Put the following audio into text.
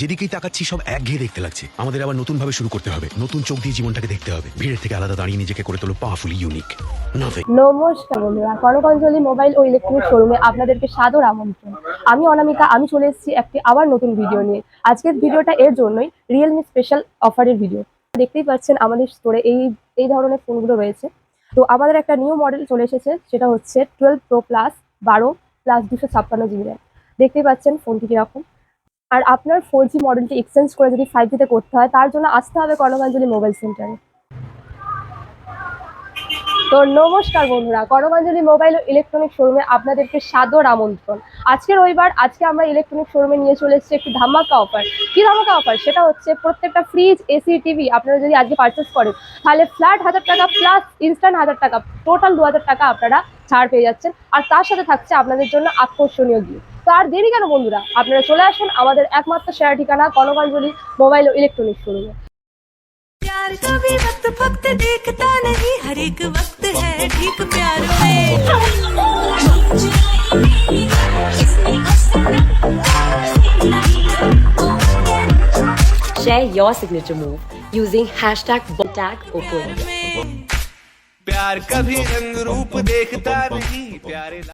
যেদিকেই তাকাচ্ছি সব একঘেয়ে দেখতে লাগছে। আমাদের আবার নতুন ভাবে শুরু করতে হবে, নতুন চোখ দিয়ে জীবনটাকে দেখতে হবে, ভিড়ের থেকে আলাদা দাঁড়িয়ে নিজেকে করে তোলো পাওয়ারফুলি ইউনিক। নমস্কার বন্ধুরা, কনকাঞ্জলি মোবাইল ও ইলেকট্রনিক শোরুমে আপনাদেরকে সাদর আমন্ত্রণ। আমি অনামিকা, আমি চলে এসেছি একটি আবার নতুন ভিডিও নিয়ে। আজকের ভিডিওটা এর জন্যই, রিয়েলমি স্পেশাল অফারের ভিডিও। দেখতেই পাচ্ছেন আমাদের স্টোরে এই ধরনের ফোনগুলো রয়েছে। তো আমাদের একটা নিউ মডেল চলে এসেছে, সেটা হচ্ছে 12 pro plus 12 plus 256 GB RAM. দেখতেই পাচ্ছেন ফোনটি কিরকম। আর আপনার 4G মডেলটি এক্সচেঞ্জ করে যদি 5G তে করতে হয়, তার জন্য আসতে হবে কনকাঞ্জলি মোবাইল সেন্টারে। তো নমস্কার বন্ধুরা, কনকাঞ্জলি মোবাইল ও ইলেকট্রনিক শোরুমে আপনাদেরকে সাদর আমন্ত্রণ। আজকে রবিবার, আজকে আমরা ইলেকট্রনিক শোরুমে নিয়ে চলে এসেছি একটি ধামাকা অফার। কি ধামাকা অফার? সেটা হচ্ছে প্রত্যেকটা ফ্রিজ, এসি, টিভি আপনারা যদি আজকে পারচেস করেন, তাহলে ফ্ল্যাট 1000 টাকা প্লাস ইনস্ট্যান্ট 1000 টাকা, টোটাল 2000 টাকা আপনারা ছাড় পেয়ে যাচ্ছেন। আর তার সাথে থাকছে আপনাদের জন্য আকর্ষণীয় গিফট। তো আর দেরি কেন বন্ধুরা, আপনারা চলে আসুন আমাদের একমাত্র সেরা ঠিকানা কনকাঞ্জলি মোবাইল ও ইলেকট্রনিক শোরুমে। प्यार का भी वक्त वक्त देखता नहीं, हर एक वक्त है ठीक प्यार में। Share your signature move using #BOTAGOPPO. प्यार कभी रंग रूप देखता नहीं, प्यारे